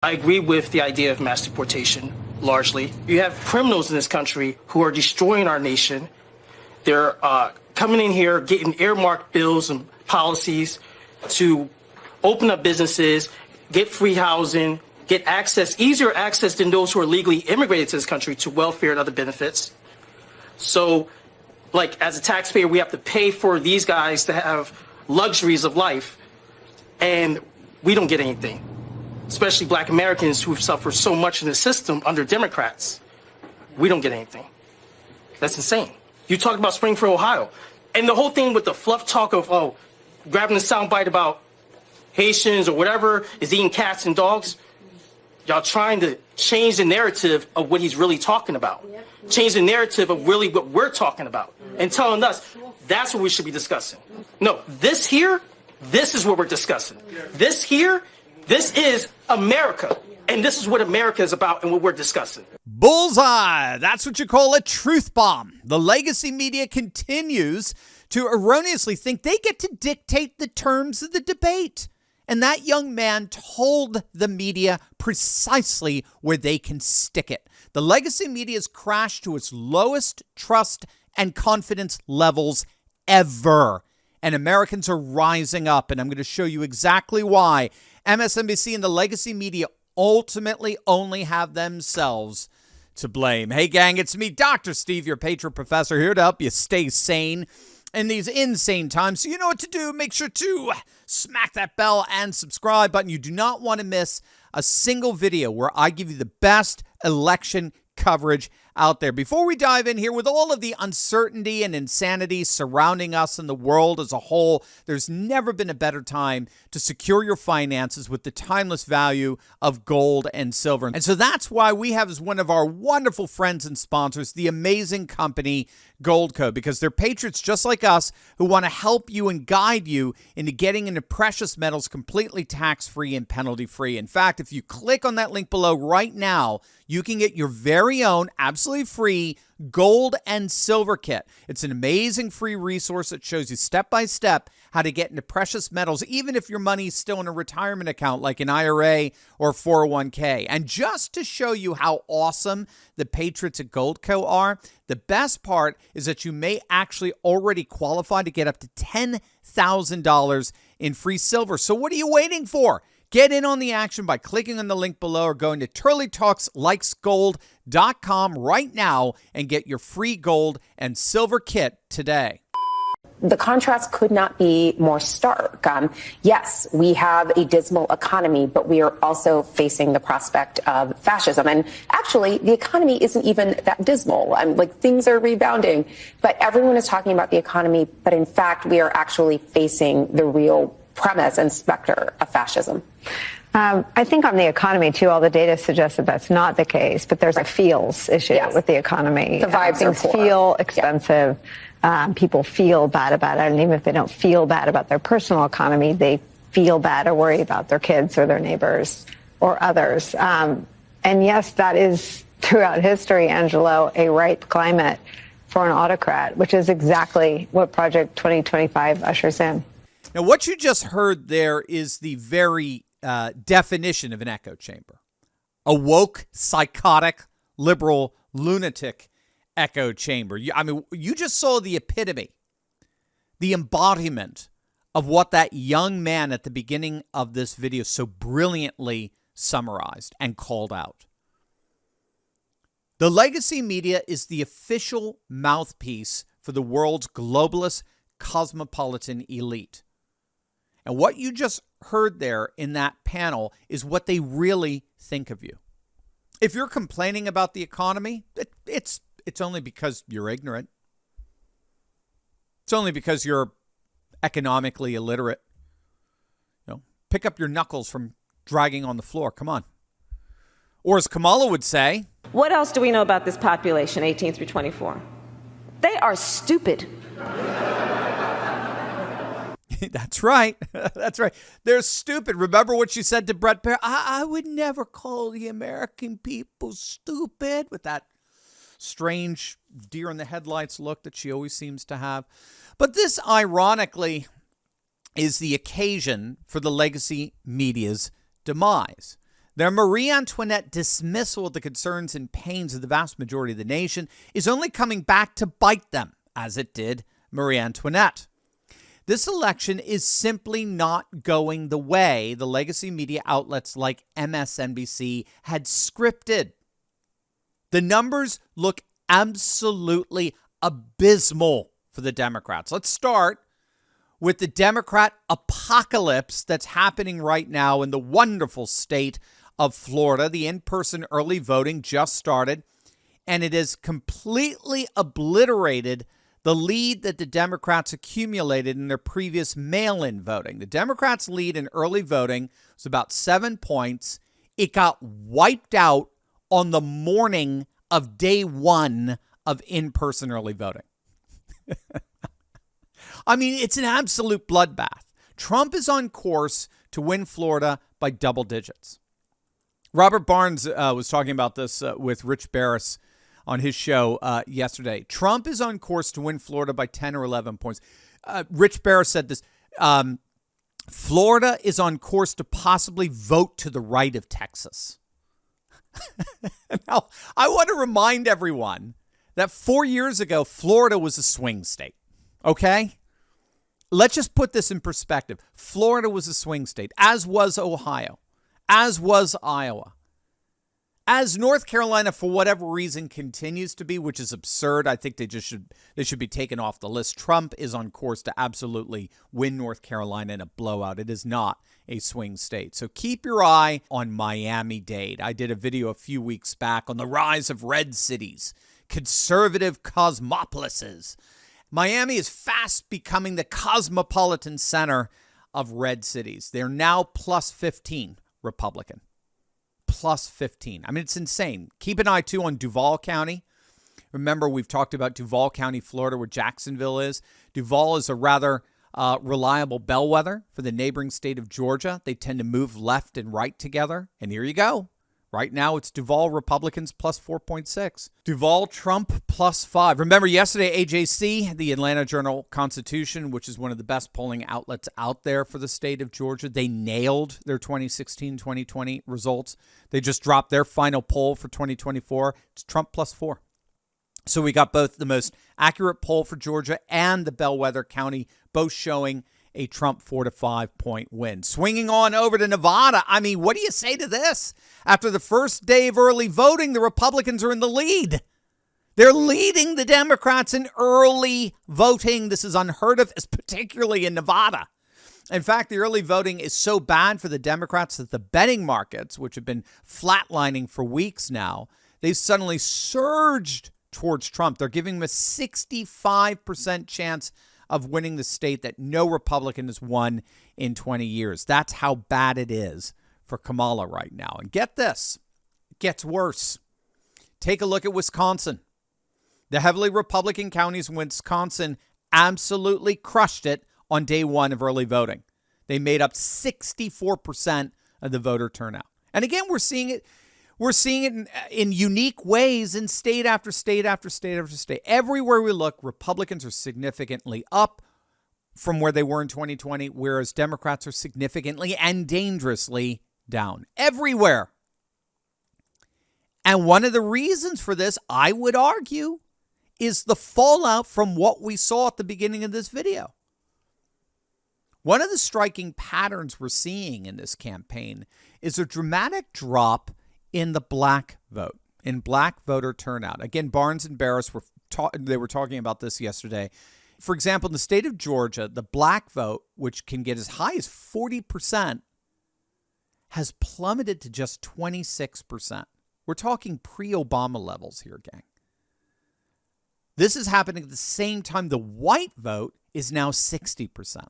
I agree with the idea of mass deportation, largely. You have criminals in this country who are destroying our nation. They're coming in here, getting earmarked bills and policies to open up businesses, get free housing, get access, easier access than those who are legally immigrated to this country to welfare and other benefits. So, like, as a taxpayer, we have to pay for these guys to have luxuries of life, and we don't get anything, especially black Americans who've suffered so much in the system under Democrats. We don't get anything. That's insane. You talk about Springfield, Ohio, and the whole thing with the fluff talk of, oh, grabbing the soundbite about Haitians or whatever is eating cats and dogs. Y'all trying to change the narrative of what he's really talking about. Change the narrative of really what we're talking about. And telling us that's what we should be discussing. No, this here, this is what we're discussing. This here, this is America. And this is what America is about and what we're discussing. Bullseye. That's what you call a truth bomb. The legacy media continues to erroneously think they get to dictate the terms of the debate. And that young man told the media precisely where they can stick it. The legacy media has crashed to its lowest trust and confidence levels ever. And Americans are rising up, and I'm going to show you exactly why. MSNBC and the legacy media ultimately only have themselves to blame. Hey, gang, it's me, Dr. Steve, your patron professor, here to help you stay sane in these insane times. So you know what to do. Make sure to smack that bell and subscribe button. You do not want to miss a single video where I give you the best election coverage out there. Before we dive in here, with all of the uncertainty and insanity surrounding us and the world as a whole, there's never been a better time to secure your finances with the timeless value of gold and silver. And so that's why we have as one of our wonderful friends and sponsors, the amazing company Goldco, because they're patriots just like us who want to help you and guide you into getting into precious metals completely tax-free and penalty-free. In fact, if you click on that link below right now, you can get your very own absolutely free gold and silver kit. It's an amazing free resource that shows you step-by-step how to get into precious metals, even if your money is still in a retirement account like an IRA or 401k. And just to show you how awesome the patriots at Goldco are, the best part is that you may actually already qualify to get up to $10,000 in free silver. So what are you waiting for? Get in on the action by clicking on the link below or going to turleytalkslikesgold.com right now and get your free gold and silver kit today. The contrast could not be more stark. Yes, we have a dismal economy, but we are also facing the prospect of fascism. And actually, the economy isn't even that dismal. Things are rebounding, but everyone is talking about the economy. But in fact, we are actually facing the real premise and specter of fascism. I think on the economy, too, all the data suggests that that's not the case, but there's a feels issue with the economy. The vibes things are poor. feel expensive. People feel bad about it. And even if they don't feel bad about their personal economy, they feel bad or worry about their kids or their neighbors or others. And yes, that is throughout history, Angelo, a ripe climate for an autocrat, which is exactly what Project 2025 ushers in. Now, what you just heard there is the very definition of an echo chamber. A woke, psychotic, liberal, lunatic echo chamber. You just saw the epitome, the embodiment of what that young man at the beginning of this video so brilliantly summarized and called out. The legacy media is the official mouthpiece for the world's globalist cosmopolitan elite. And what you just heard there in that panel is what they really think of you. If you're complaining about the economy, it's only because you're ignorant. It's only because you're economically illiterate. Pick up your knuckles from dragging on the floor. Come on. Or as Kamala would say, what else do we know about this population, 18 through 24? They are stupid. That's right. That's right. They're stupid. Remember what she said to Brett Baer? I would never call the American people stupid, with that strange deer in the headlights look that she always seems to have. But this, ironically, is the occasion for the legacy media's demise. Their Marie Antoinette dismissal of the concerns and pains of the vast majority of the nation is only coming back to bite them, as it did Marie Antoinette. This election is simply not going the way the legacy media outlets like MSNBC had scripted. The numbers look absolutely abysmal for the Democrats. Let's start with the Democrat apocalypse that's happening right now in the wonderful state of Florida. The in-person early voting just started, and it has completely obliterated the lead that the Democrats accumulated in their previous mail-in voting. The Democrats' lead in early voting was about 7 points. It got wiped out on the morning of day one of in-person early voting. I mean, it's an absolute bloodbath. Trump is on course to win Florida by double digits. Robert Barnes was talking about this with Rich Barris on his show yesterday. Trump is on course to win Florida by 10 or 11 points. Rich Barris said this. Florida is on course to possibly vote to the right of Texas. Now, I want to remind everyone that 4 years ago, Florida was a swing state. Okay? Let's just put this in perspective. Florida was a swing state, as was Ohio, as was Iowa. As North Carolina, for whatever reason, continues to be, which is absurd. I think they should be taken off the list. Trump is on course to absolutely win North Carolina in a blowout. It is not a swing state. So keep your eye on Miami-Dade. I did a video a few weeks back on the rise of red cities, conservative cosmopolises. Miami is fast becoming the cosmopolitan center of red cities. They're now plus 15 Republican. Plus 15. I mean, it's insane. Keep an eye, too, on Duval County. Remember, we've talked about Duval County, Florida, where Jacksonville is. Duval is a rather reliable bellwether for the neighboring state of Georgia. They tend to move left and right together. And here you go. Right now, it's Duval Republicans plus 4.6. Duval Trump plus 5. Remember, yesterday, AJC, the Atlanta Journal-Constitution, which is one of the best polling outlets out there for the state of Georgia, they nailed their 2016-2020 results. They just dropped their final poll for 2024. It's Trump plus 4. So we got both the most accurate poll for Georgia and the bellwether county, both showing a Trump 4 to 5 point win. Swinging on over to Nevada. I mean, what do you say to this? After the first day of early voting, the Republicans are in the lead. They're leading the Democrats in early voting. This is unheard of, particularly in Nevada. In fact, the early voting is so bad for the Democrats that the betting markets, which have been flatlining for weeks now, they've suddenly surged towards Trump. They're giving him a 65% chance of winning the state that no Republican has won in 20 years. That's how bad it is for Kamala right now. And get this, it gets worse. Take a look at Wisconsin. The heavily Republican counties in Wisconsin absolutely crushed it on day one of early voting. They made up 64% of the voter turnout. And again, we're seeing it in unique ways in state after state after state after state. Everywhere we look, Republicans are significantly up from where they were in 2020, whereas Democrats are significantly and dangerously down. Everywhere. And one of the reasons for this, I would argue, is the fallout from what we saw at the beginning of this video. One of the striking patterns we're seeing in this campaign is a dramatic drop in the black vote, in black voter turnout. Again, Barnes and Barris were talking about this yesterday. For example, in the state of Georgia, the black vote, which can get as high as 40%, has plummeted to just 26%. We're talking pre-Obama levels here, gang. This is happening at the same time the white vote is now 60%.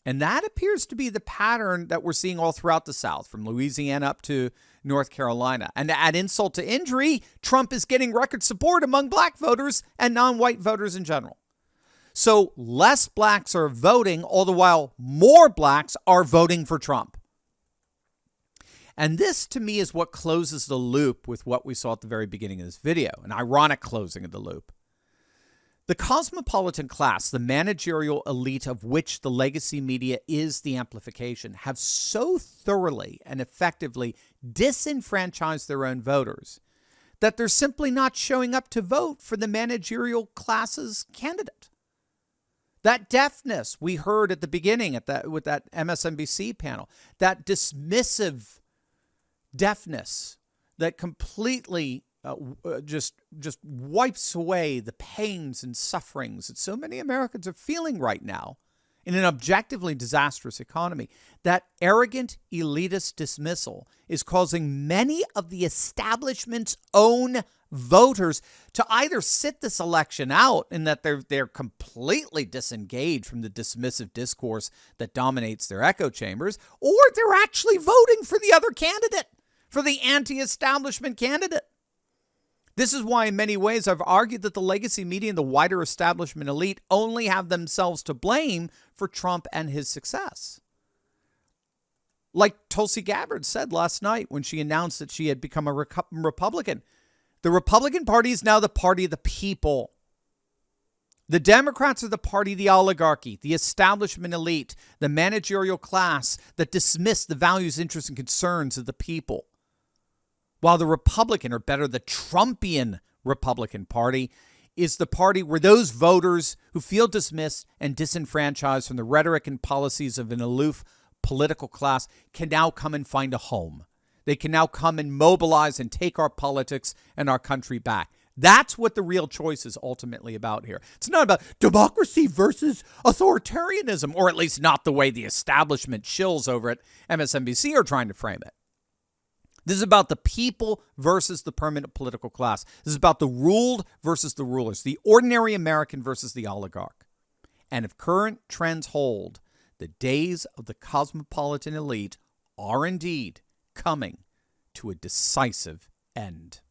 And that appears to be the pattern that we're seeing all throughout the South, from Louisiana up to North Carolina. And to add insult to injury, Trump is getting record support among black voters and non-white voters in general. So less blacks are voting, all the while more blacks are voting for Trump. And this, to me, is what closes the loop with what we saw at the very beginning of this video, an ironic closing of the loop. The cosmopolitan class, the managerial elite of which the legacy media is the amplification, have so thoroughly and effectively disenfranchised their own voters that they're simply not showing up to vote for the managerial class's candidate. That deafness we heard at the beginning with that MSNBC panel, that dismissive deafness that completely just wipes away the pains and sufferings that so many Americans are feeling right now in an objectively disastrous economy. That arrogant, elitist dismissal is causing many of the establishment's own voters to either sit this election out in that they're completely disengaged from the dismissive discourse that dominates their echo chambers, or they're actually voting for the other candidate, for the anti-establishment candidate. This is why, in many ways, I've argued that the legacy media and the wider establishment elite only have themselves to blame for Trump and his success. Like Tulsi Gabbard said last night when she announced that she had become a Republican, the Republican Party is now the party of the people. The Democrats are the party of the oligarchy, the establishment elite, the managerial class that dismiss the values, interests, and concerns of the people. While the Republican, or better, the Trumpian Republican Party, is the party where those voters who feel dismissed and disenfranchised from the rhetoric and policies of an aloof political class can now come and find a home. They can now come and mobilize and take our politics and our country back. That's what the real choice is ultimately about here. It's not about democracy versus authoritarianism, or at least not the way the establishment shills over at MSNBC are trying to frame it. This is about the people versus the permanent political class. This is about the ruled versus the rulers, the ordinary American versus the oligarch. And if current trends hold, the days of the cosmopolitan elite are indeed coming to a decisive end.